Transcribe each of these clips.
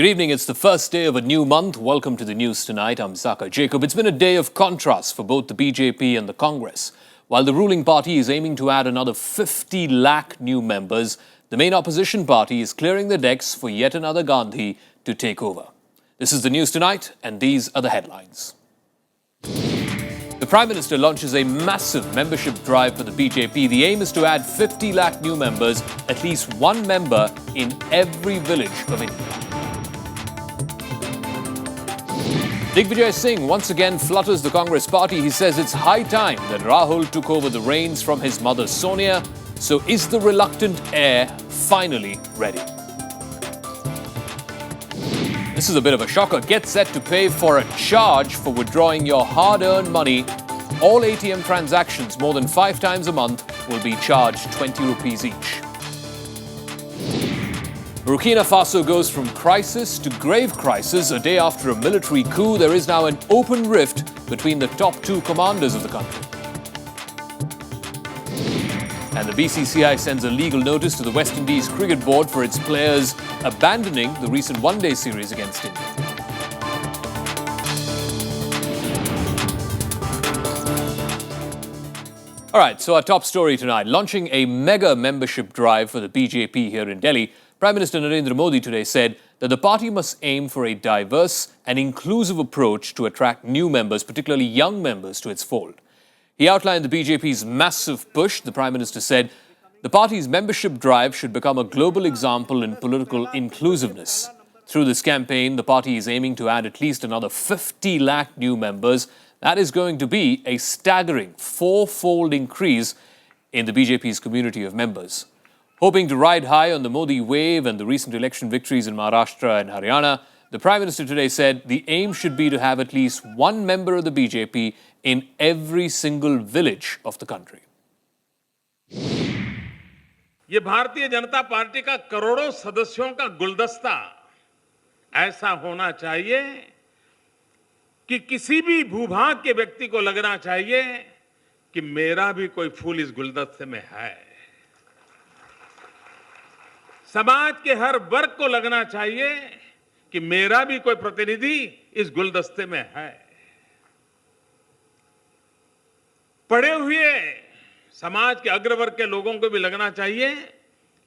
Good evening. It's the first day of a new month. Welcome to the news tonight. I'm Zaka Jacob. It's been a day of contrast for both the BJP and the Congress. While the ruling party is aiming to add another 50 lakh new members, the main opposition party is clearing the decks for yet another Gandhi to take over. This is the news tonight, and these are the headlines. The Prime Minister launches a massive membership drive for the BJP. The aim is to add 50 lakh new members, at least one member in every village of India. Digvijay Singh once again flutters the Congress party. He says it's high time that Rahul took over the reins from his mother Sonia. So is the reluctant heir finally ready? This is a bit of a shocker. Get set to pay for a charge for withdrawing your hard-earned money. All ATM transactions more than 5 times a month will be charged 20 rupees each. Burkina Faso goes from crisis to grave crisis. A day after a military coup, there is now an open rift between the top 2 commanders of the country. And the BCCI sends a legal notice to the West Indies Cricket Board for its players abandoning the recent one-day series against India. All right, so our top story tonight. Launching a mega membership drive for the BJP here in Delhi, Prime Minister Narendra Modi today said that the party must aim for a diverse and inclusive approach to attract new members, particularly young members, to its fold. He outlined the BJP's massive push. The Prime Minister said the party's membership drive should become a global example in political inclusiveness. Through this campaign, the party is aiming to add at least another 50 lakh new members. That is going to be a staggering 4-fold increase in the BJP's community of members. Hoping to ride high on the Modi wave and the recent election victories in Maharashtra and Haryana, the Prime Minister today said the aim should be to have at least one member of the BJP in every single village of the country. ये Bharatiya Janata party का करोड़ों सदस्यों का गुलदस्ता ऐसा होना चाहिए कि किसी भी भूभाग के व्यक्ति को लगना चाहिए कि मेरा भी कोई फूल इस गुलदस्ते में है। समाज के हर वर्ग को लगना चाहिए कि मेरा भी कोई प्रतिनिधि इस गुलदस्ते में है। पढ़े हुए समाज के अग्रवर्ग के लोगों को भी लगना चाहिए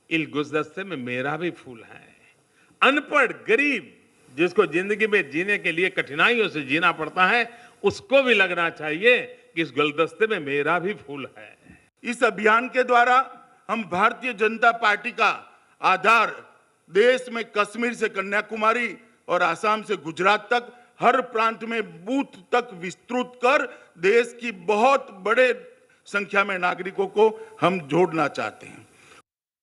इस गुलदस्ते में मेरा भी फूल है। अनपढ़, गरीब, जिसको जिंदगी में जीने के लिए कठिनाइयों से जीना पड़ता है, उसको भी लगना चाहिए कि इस गुलदस्ते में मेरा भी फूल है। इस अभियान के द्वारा हम भारतीय जनता पार्टी का आधार देश में कश्मीर से कन्याकुमारी और आसाम से गुजरात तक हर प्रांत में बूथ तक विस्तृत कर देश की बहुत बड़े संख्या में नागरिकों को हम जोड़ना चाहते हैं।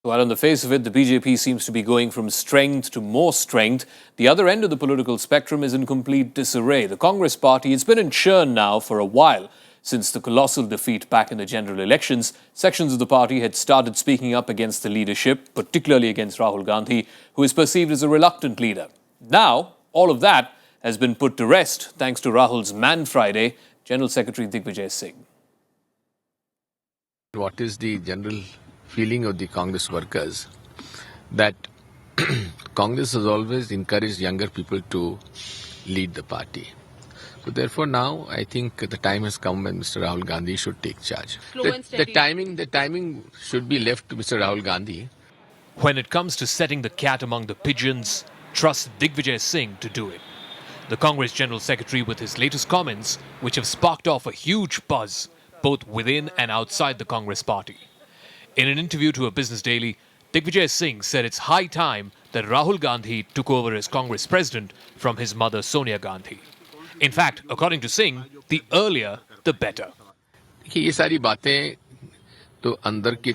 While on the face of it, the BJP seems to be going from strength to more strength, the other end of the political spectrum is in complete disarray. The Congress party, it's been in churn now for a while. Since the colossal defeat back in the general elections, sections of the party had started speaking up against the leadership, particularly against Rahul Gandhi, who is perceived as a reluctant leader. Now, all of that has been put to rest thanks to Rahul's Man Friday, General Secretary Digvijay Singh. What is the general feeling of the Congress workers? That Congress has always encouraged younger people to lead the party. So therefore now I think the time has come when Mr. Rahul Gandhi should take charge. The timing should be left to Mr. Rahul Gandhi. When it comes to setting the cat among the pigeons, trust Digvijay Singh to do it. The Congress General Secretary with his latest comments, which have sparked off a huge buzz, both within and outside the Congress party. In an interview to a business daily, Digvijay Singh said it's high time that Rahul Gandhi took over as Congress president from his mother Sonia Gandhi. In fact, according to Singh, the earlier, the better. ये सारी बातें तो अंदर की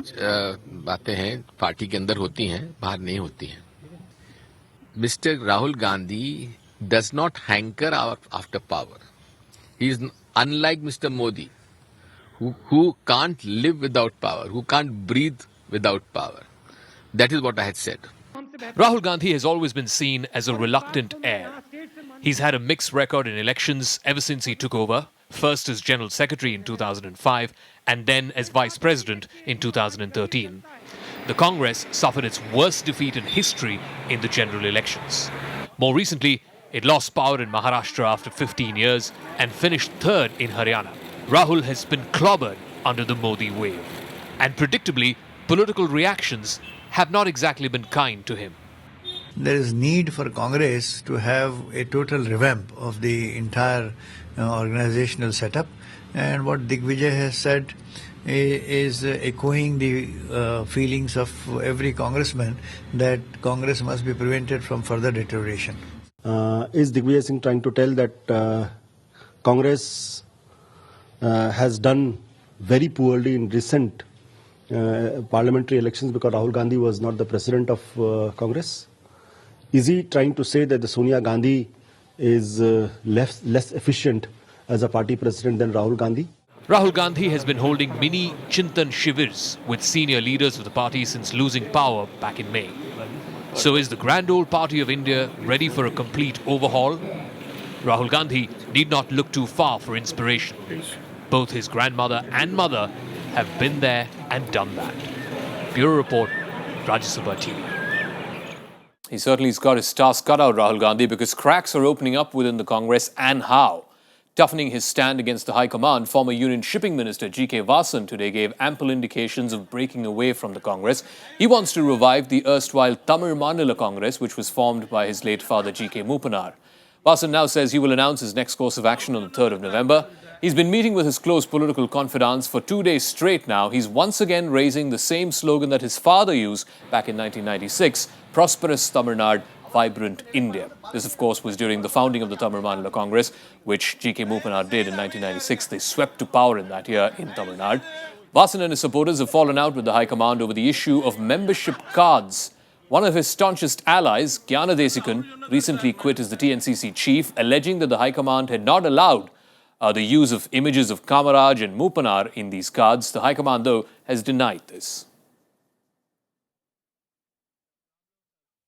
बातें हैं, party के अंदर होती हैं, बाहर नहीं होती हैं. Mr. Rahul Gandhi does not hanker after power. He is unlike Mr. Modi, who can't live without power, who can't breathe without power. That is what I had said. Rahul Gandhi has always been seen as a reluctant heir. He's had a mixed record in elections ever since he took over, first as General Secretary in 2005 and then as Vice President in 2013. The Congress suffered its worst defeat in history in the general elections. More recently, it lost power in Maharashtra after 15 years and finished third in Haryana. Rahul has been clobbered under the Modi wave. And predictably, political reactions have not exactly been kind to him. There is need for Congress to have a total revamp of the entire organizational setup, and what Digvijay has said is echoing the feelings of every congressman that Congress must be prevented from further deterioration. Is Digvijay Singh trying to tell that Congress has done very poorly in recent parliamentary elections because Rahul Gandhi was not the president of Congress? Is he trying to say that the Sonia Gandhi is less efficient as a party president than Rahul Gandhi? Rahul Gandhi has been holding mini Chintan Shivers with senior leaders of the party since losing power back in May. So is the grand old party of India ready for a complete overhaul? Rahul Gandhi need not look too far for inspiration. Both his grandmother and mother have been there and done that. Bureau Report, Rajya Sabha TV. He certainly has got his task cut out, Rahul Gandhi, because cracks are opening up within the Congress, and how. Toughening his stand against the High Command, former Union Shipping Minister G.K. Vasan today gave ample indications of breaking away from the Congress. He wants to revive the erstwhile Tamil Mandala Congress, which was formed by his late father G.K. Moopanar. Vasan now says he will announce his next course of action on the 3rd of November. He's been meeting with his close political confidants for 2 days straight now. He's once again raising the same slogan that his father used back in 1996, Prosperous Tamil Nadu, Vibrant India. This, of course, was during the founding of the Tamil Mandala Congress, which G.K. Moopanar did in 1996. They swept to power in that year in Tamil Nadu. Vasan and his supporters have fallen out with the High Command over the issue of membership cards. One of his staunchest allies, Gyana Desikun, recently quit as the TNCC chief, alleging that the High Command had not allowed the use of images of Kamaraj and Moopanar in these cards. The High Command, though, has denied this.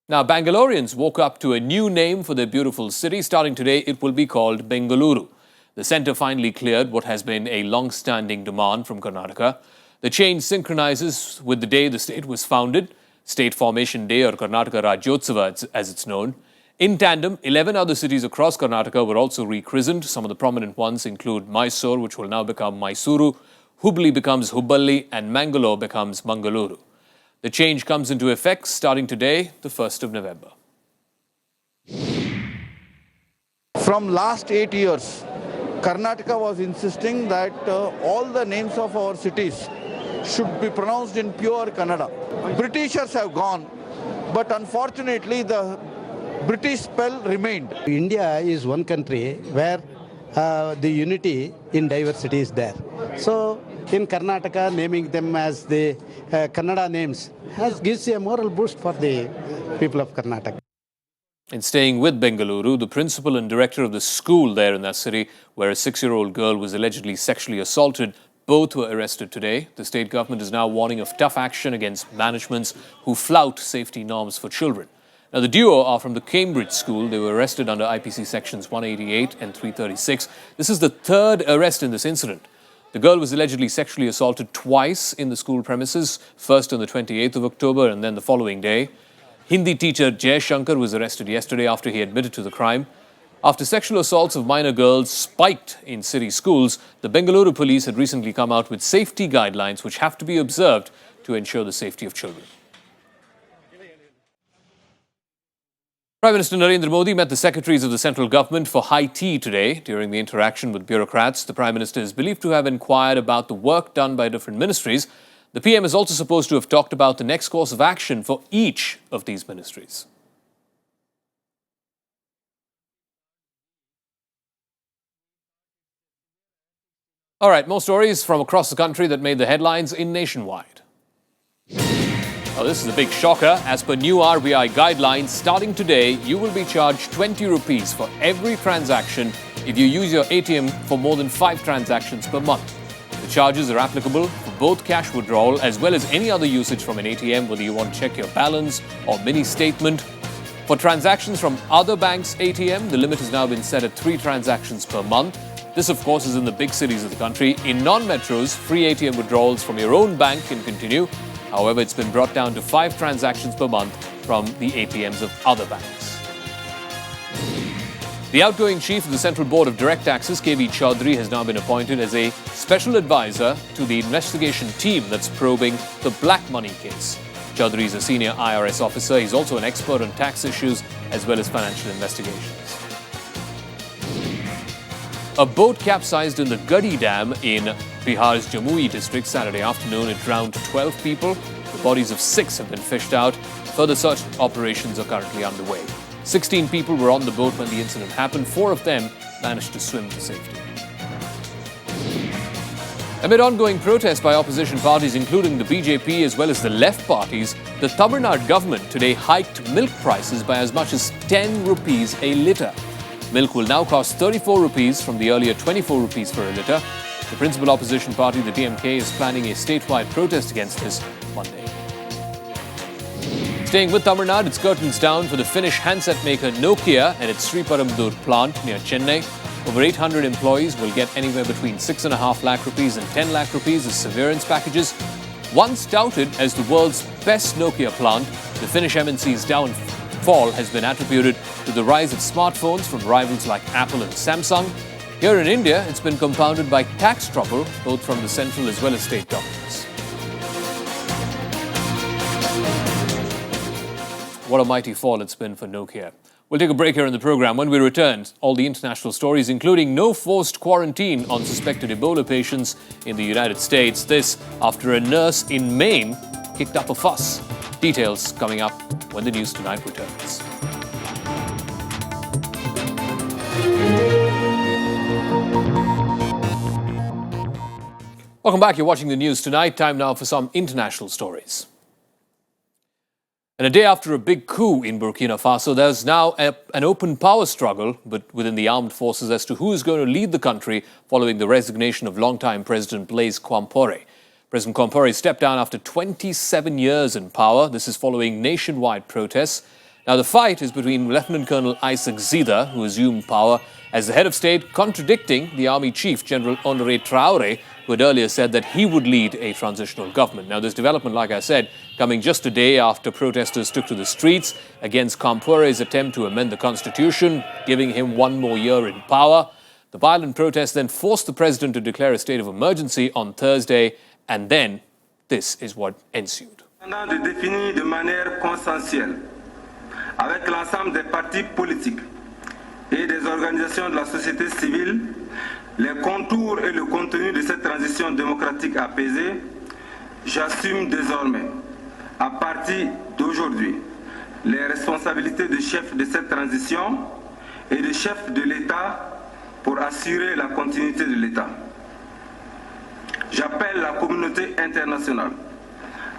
Now, Bangaloreans woke up to a new name for their beautiful city. Starting today, it will be called Bengaluru. The centre finally cleared what has been a long-standing demand from Karnataka. The change synchronizes with the day the state was founded, State Formation Day, or Karnataka Rajyotsava as it's known. In tandem, 11 other cities across Karnataka were also rechristened. Some of the prominent ones include Mysore, which will now become Mysuru, Hubli becomes Hubballi, and Mangalore becomes Mangaluru. The change comes into effect starting today, the 1st of November. From last 8 years, Karnataka was insisting that all the names of our cities should be pronounced in pure Kannada. Britishers have gone, but unfortunately the British spell remained. India is one country where the unity in diversity is there. So in Karnataka, naming them as the Kannada names gives a moral boost for the people of Karnataka. And staying with Bengaluru, the principal and director of the school there in that city, where a 6-year-old girl was allegedly sexually assaulted, both were arrested today. The state government is now warning of tough action against managements who flout safety norms for children. Now, the duo are from the Cambridge school. They were arrested under IPC sections 188 and 336. This is the third arrest in this incident. The girl was allegedly sexually assaulted twice in the school premises, first on the 28th of October and then the following day. Hindi teacher Jay Shankar was arrested yesterday after he admitted to the crime. After sexual assaults of minor girls spiked in city schools, the Bengaluru police had recently come out with safety guidelines which have to be observed to ensure the safety of children. Prime Minister Narendra Modi met the secretaries of the central government for high tea today. During the interaction with bureaucrats, the Prime Minister is believed to have inquired about the work done by different ministries. The PM is also supposed to have talked about the next course of action for each of these ministries. All right, more stories from across the country that made the headlines in Nationwide. Oh, this is a big shocker. As per new RBI guidelines, starting today, you will be charged 20 rupees for every transaction if you use your ATM for more than 5 transactions per month. The charges are applicable for both cash withdrawal as well as any other usage from an ATM, whether you want to check your balance or mini statement. For transactions from other banks' ATM, the limit has now been set at 3 transactions per month. This, of course, is in the big cities of the country. In non-metros, free ATM withdrawals from your own bank can continue. However, it's been brought down to 5 transactions per month from the ATMs of other banks. The outgoing chief of the Central Board of Direct Taxes, KV Chaudhary, has now been appointed as a special advisor to the investigation team that's probing the black money case. Chaudhary is a senior IRS officer. He's also an expert on tax issues as well as financial investigations. A boat capsized in the Gadi Dam in Bihar's Jamui district Saturday afternoon. It drowned 12 people. The bodies of 6 have been fished out. Further search operations are currently underway. 16 people were on the boat when the incident happened. 4 of them managed to swim to safety. Amid ongoing protests by opposition parties, including the BJP as well as the left parties, the Tamil Nadu government today hiked milk prices by as much as 10 rupees a litre. Milk will now cost 34 rupees from the earlier 24 rupees for a litre. The principal opposition party, the DMK, is planning a statewide protest against this Monday. Staying with Tamil Nadu, it's curtains down for the Finnish handset maker Nokia and its Sriperumbudur plant near Chennai. Over 800 employees will get anywhere between 6.5 lakh rupees and 10 lakh rupees as severance packages. Once touted as the world's best Nokia plant, the Finnish MNC's downfall has been attributed to the rise of smartphones from rivals like Apple and Samsung. Here in India, it's been compounded by tax trouble, both from the central as well as state governments. What a mighty fall it's been for Nokia. We'll take a break here in the program. When we return, all the international stories, including no forced quarantine on suspected Ebola patients in the United States. This after a nurse in Maine kicked up a fuss. Details coming up when the News Tonight returns. Welcome back. You're watching the News Tonight. Time now for some international stories. And a day after a big coup in Burkina Faso, there's now an open power struggle within the armed forces as to who is going to lead the country following the resignation of longtime President Blaise Compaoré. President Compaoré stepped down after 27 years in power. This is following nationwide protests. Now, the fight is between Lieutenant Colonel Isaac Zida, who assumed power as the head of state, contradicting the army chief, General Honoré Traoré, who had earlier said that he would lead a transitional government. Now, this development, like I said, coming just a day after protesters took to the streets against Compaoré's attempt to amend the constitution, giving him 1 more year in power. The violent protests then forced the president to declare a state of emergency on Thursday, and then this is what ensued. De définir de manière consensuelle avec l'ensemble des partis politiques et des organisations de la société civile les contours et le contenu de cette transition démocratique apaisée, j'assume désormais, à partir d'aujourd'hui, les responsabilités de chef de cette transition et de chef de l'État pour assurer la continuité de l'État. J'appelle la communauté internationale,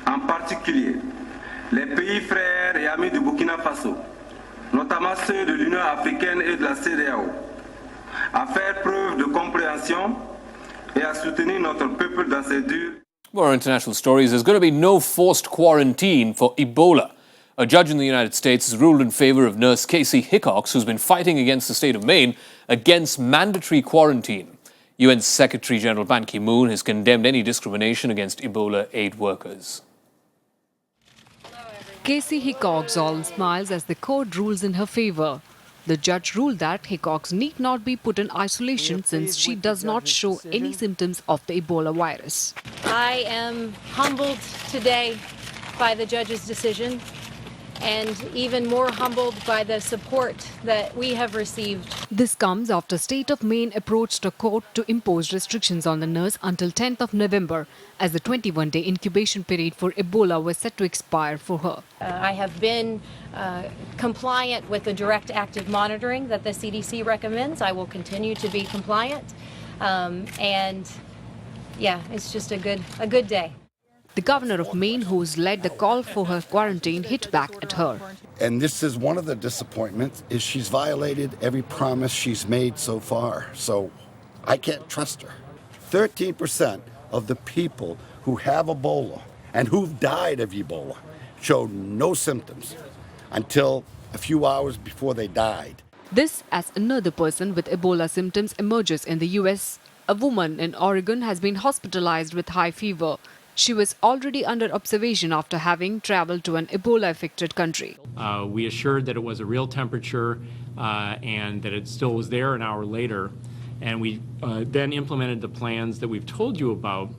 en particulier les pays frères et amis du Burkina Faso, notamment ceux de l'Union africaine et de la CEDEAO, à faire preuve de compréhension et à soutenir notre peuple dans ses durs. More international stories. There's going to be no forced quarantine for Ebola. A judge in the United States has ruled in favor of nurse Casey Hickox, who's been fighting against the state of Maine against mandatory quarantine. UN Secretary General Ban Ki-moon has condemned any discrimination against Ebola aid workers. Casey Hickox all smiles as the court rules in her favor. The judge ruled that Hickox need not be put in isolation since she does not show any symptoms of the Ebola virus. I am humbled today by the judge's decision and even more humbled by the support that we have received. This comes after State of Maine approached a court to impose restrictions on the nurse until 10th of November as the 21-day incubation period for Ebola was set to expire for her. I have been compliant with the direct active monitoring that the CDC recommends. I will continue to be compliant. And yeah, it's just a good day. The governor of Maine, who's led the call for her quarantine, hit back at her. And this is one of the disappointments, is she's violated every promise she's made so far. So I can't trust her. 13% of the people who have Ebola and who've died of Ebola showed no symptoms until a few hours before they died. This as another person with Ebola symptoms emerges in the U.S. A woman in Oregon has been hospitalized with high fever. She was already under observation after having traveled to an Ebola-affected country. We assured that it was a real temperature and that it still was there an hour later. And we then implemented the plans that we've told you about.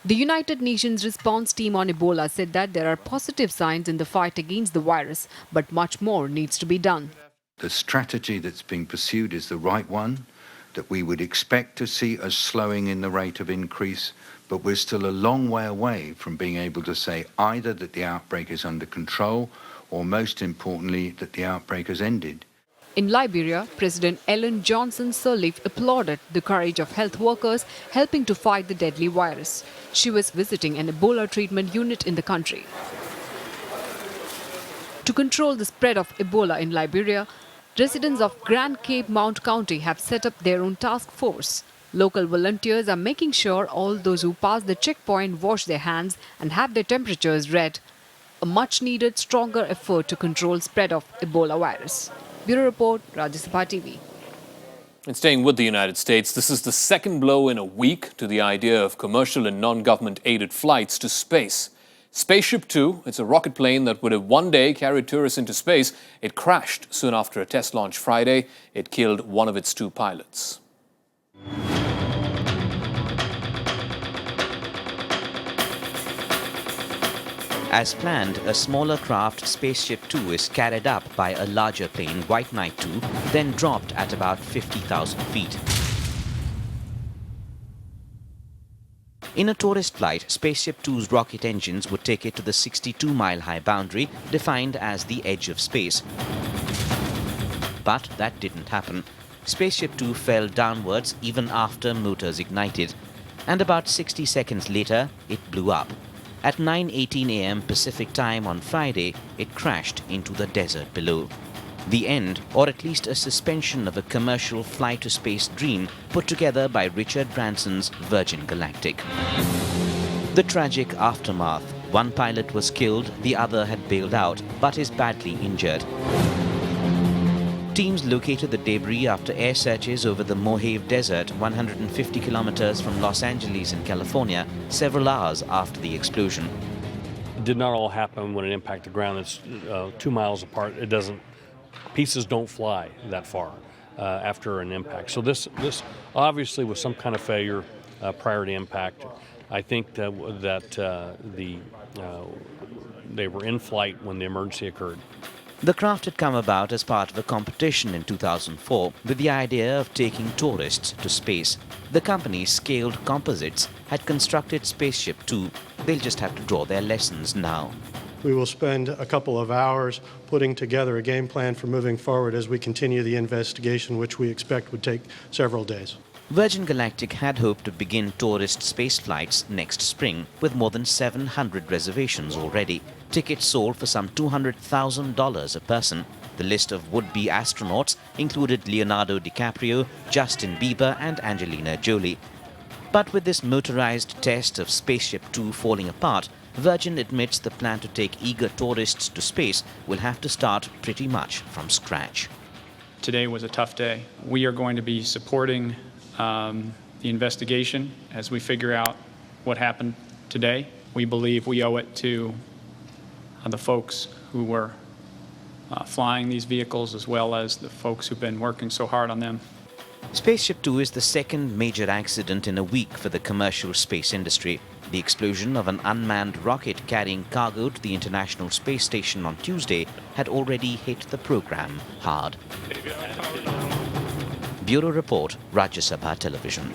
The United Nations response team on Ebola said that there are positive signs in the fight against the virus, but much more needs to be done. The strategy that's being pursued is the right one, that we would expect to see a slowing in the rate of increase, but we're still a long way away from being able to say either that the outbreak is under control or, most importantly, that the outbreak has ended. In Liberia, President Ellen Johnson Sirleaf applauded the courage of health workers helping to fight the deadly virus. She was visiting an Ebola treatment unit in the country. To control the spread of Ebola in Liberia, residents of Grand Cape Mount County have set up their own task force. Local volunteers are making sure all those who pass the checkpoint wash their hands and have their temperatures read. A much-needed stronger effort to control spread of Ebola virus. Bureau Report, Rajya Sabha TV. And staying with the United States, this is the second blow in a week to the idea of commercial and non-government aided flights to space. Spaceship Two, it's a rocket plane that would have one day carried tourists into space. It crashed soon after a test launch Friday. It killed one of its two pilots. As planned, a smaller craft, Spaceship Two, is carried up by a larger plane, White Knight 2, then dropped at about 50,000 feet. In a tourist flight, Spaceship 2's rocket engines would take it to the 62-mile-high boundary, defined as the edge of space. But that didn't happen. Spaceship 2 fell downwards even after motors ignited. And about 60 seconds later, it blew up. At 9:18 a.m. Pacific time on Friday, it crashed into the desert below. The end, or at least a suspension of a commercial fly-to-space dream put together by Richard Branson's Virgin Galactic. The tragic aftermath. One pilot was killed, the other had bailed out, but is badly injured. Teams located the debris after air searches over the Mojave Desert, 150 kilometers from Los Angeles in California, several hours after the explosion. It did not all happen when it impacted the ground. It's 2 miles apart. Pieces don't fly that far after an impact. So this obviously was some kind of failure prior to impact. I think that they were in flight when the emergency occurred. The craft had come about as part of a competition in 2004 with the idea of taking tourists to space. The company, Scaled Composites, had constructed Spaceship 2. They'll just have to draw their lessons now. We will spend a couple of hours putting together a game plan for moving forward as we continue the investigation, which we expect would take several days. Virgin Galactic had hoped to begin tourist space flights next spring, with more than 700 reservations already. Tickets sold for some $200,000 a person. The list of would-be astronauts included Leonardo DiCaprio, Justin Bieber and Angelina Jolie. But with this motorized test of Spaceship 2 falling apart, Virgin admits the plan to take eager tourists to space will have to start pretty much from scratch. Today was a tough day. We are going to be supporting the investigation as we figure out what happened today. We believe we owe it to the folks who were flying these vehicles, as well as the folks who've been working so hard on them. Spaceship 2 is the second major accident in a week for the commercial space industry. The explosion of an unmanned rocket carrying cargo to the International Space Station on Tuesday had already hit the program hard. Bureau Report, Rajya Sabha Television.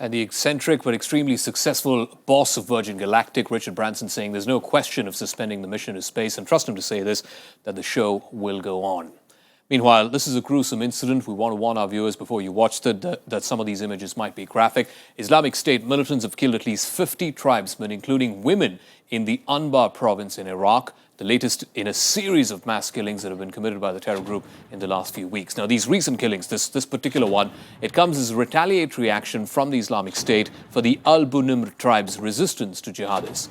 And the eccentric but extremely successful boss of Virgin Galactic, Richard Branson, saying there's no question of suspending the mission to space, and trust him to say this, that the show will go on. Meanwhile, this is a gruesome incident. We want to warn our viewers before you watch it that some of these images might be graphic. Islamic State militants have killed at least 50 tribesmen, including women, in the Anbar province in Iraq, the latest in a series of mass killings that have been committed by the terror group in the last few weeks. Now, these recent killings, this particular one, it comes as a retaliatory action from the Islamic State for the Al-Bunimr tribe's resistance to jihadists.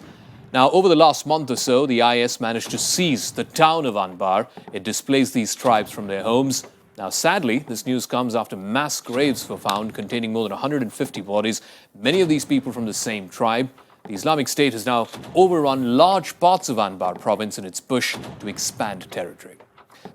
Now, over the last month or so, the IS managed to seize the town of Anbar. It displaced these tribes from their homes. Now, sadly, this news comes after mass graves were found containing more than 150 bodies, many of these people from the same tribe. The Islamic State has now overrun large parts of Anbar province in its push to expand territory.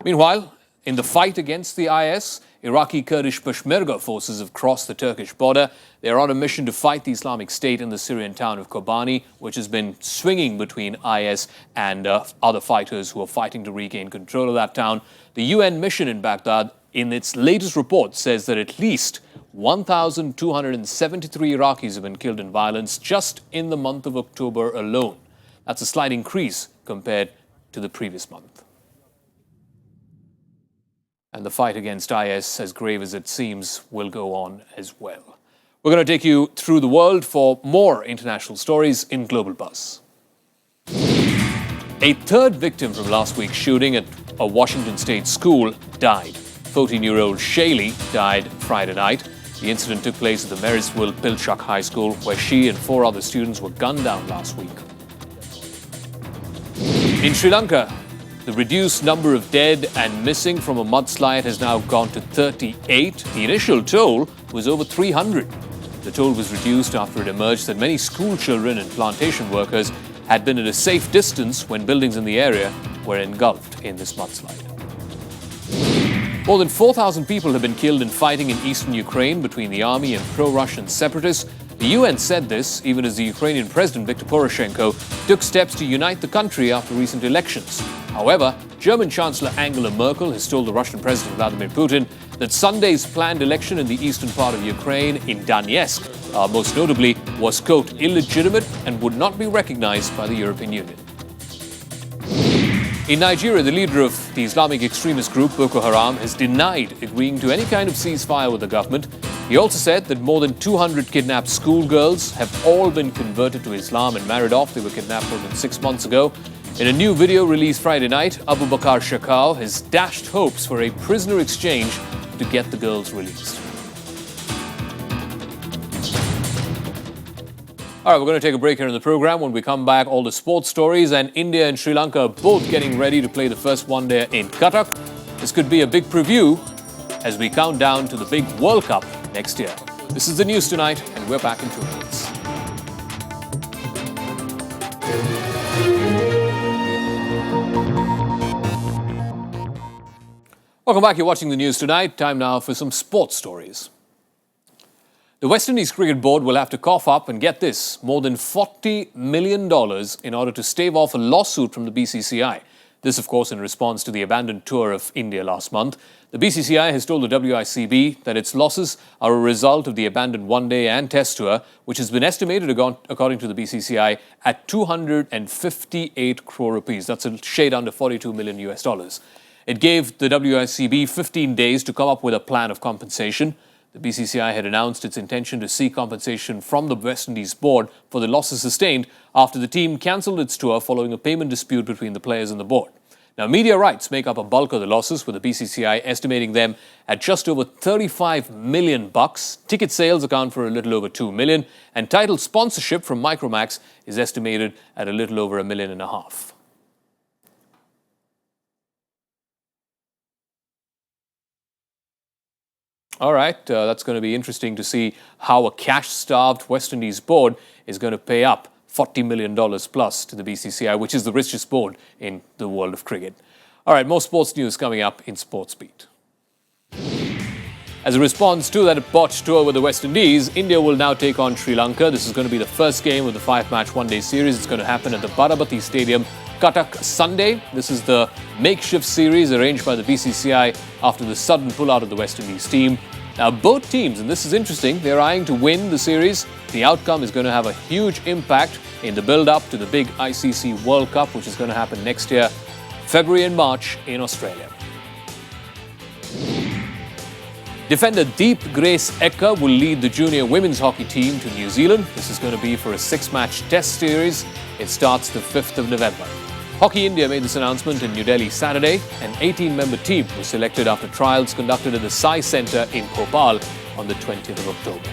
Meanwhile, in the fight against the IS, Iraqi Kurdish Peshmerga forces have crossed the Turkish border. They are on a mission to fight the Islamic State in the Syrian town of Kobani, which has been swinging between IS and other fighters who are fighting to regain control of that town. The UN mission in Baghdad, in its latest report, says that at least 1,273 Iraqis have been killed in violence just in the month of October alone. That's a slight increase compared to the previous month. And the fight against IS, as grave as it seems, will go on as well. We're going to take you through the world for more international stories in Global Buzz. A third victim from last week's shooting at a Washington State school died. 14-year-old Shaylee died Friday night. The incident took place at the Marysville Pilchuck High School, where she and 4 other students were gunned down last week. In Sri Lanka, the reduced number of dead and missing from a mudslide has now gone to 38. The initial toll was over 300. The toll was reduced after it emerged that many school children and plantation workers had been at a safe distance when buildings in the area were engulfed in this mudslide. More than 4,000 people have been killed in fighting in eastern Ukraine between the army and pro-Russian separatists. The UN said this even as the Ukrainian President Viktor Poroshenko took steps to unite the country after recent elections. However, German Chancellor Angela Merkel has told the Russian President Vladimir Putin that Sunday's planned election in the eastern part of Ukraine, in Donetsk, most notably, was, quote, illegitimate and would not be recognized by the European Union. In Nigeria, the leader of the Islamic extremist group Boko Haram has denied agreeing to any kind of ceasefire with the government. He also said that more than 200 kidnapped schoolgirls have all been converted to Islam and married off. They were kidnapped more than 6 months ago. In a new video released Friday night, Abu Bakar Shakal has dashed hopes for a prisoner exchange to get the girls released. All right, we're going to take a break here in the program. When we come back, all the sports stories, and India and Sri Lanka are both getting ready to play the first one-day in Qatar. This could be a big preview as we count down to the big World Cup next year. This is the news tonight, and we're back in 2 minutes. Welcome back. You're watching the news tonight. Time now for some sports stories. The West Indies Cricket Board will have to cough up and get this, more than $40 million in order to stave off a lawsuit from the BCCI. This, of course, in response to the abandoned tour of India last month. The BCCI has told the WICB that its losses are a result of the abandoned one-day and test tour, which has been estimated, according to the BCCI, at 258 crore rupees. That's a shade under $42 million US. It gave the WICB 15 days to come up with a plan of compensation. The BCCI had announced its intention to seek compensation from the West Indies board for the losses sustained after the team cancelled its tour following a payment dispute between the players and the board. Now, media rights make up a bulk of the losses, with the BCCI estimating them at just over $35 million. Ticket sales account for a little over $2 million, and title sponsorship from Micromax is estimated at a little over $1.5 million. All right, that's going to be interesting to see how a cash-starved West Indies board is going to pay up $40 million plus to the BCCI, which is the richest board in the world of cricket. All right, more sports news coming up in Sports Beat. As a response to that botched tour with the West Indies, India will now take on Sri Lanka. This is going to be the first game of the 5-match one-day series. It's going to happen at the Barabati Stadium, Cuttack, Sunday. This is the makeshift series arranged by the BCCI after the sudden pullout of the West Indies team. Now, both teams, and this is interesting, they're eyeing to win the series. The outcome is going to have a huge impact in the build-up to the big ICC World Cup, which is going to happen next year, February and March in Australia. Defender Deep Grace Ekka will lead the junior women's hockey team to New Zealand. This is going to be for a 6-match test series. It starts the 5th of November. Hockey India made this announcement in New Delhi Saturday. An 18-member team was selected after trials conducted at the Sai Centre in Bhopal on the 20th of October.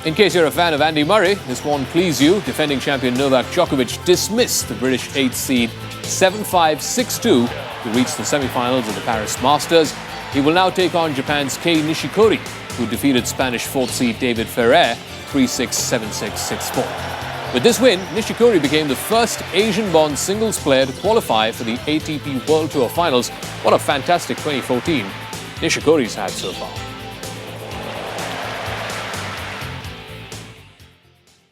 In case you're a fan of Andy Murray, this won't please you. Defending champion Novak Djokovic dismissed the British 8th seed 7-5, 6-2 to reach the semi-finals of the Paris Masters. He will now take on Japan's Kei Nishikori, who defeated Spanish 4th seed David Ferrer 3-6, 7-6, 6-4. With this win, Nishikori became the first Asian-born singles player to qualify for the ATP World Tour Finals. What a fantastic 2014 Nishikori's had so far.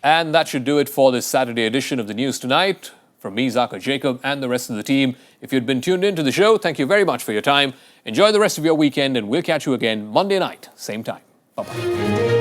And that should do it for this Saturday edition of the News Tonight. From me, Zaka Jacob, and the rest of the team, if you'd been tuned into the show, thank you very much for your time. Enjoy the rest of your weekend, and we'll catch you again Monday night, same time. Bye-bye.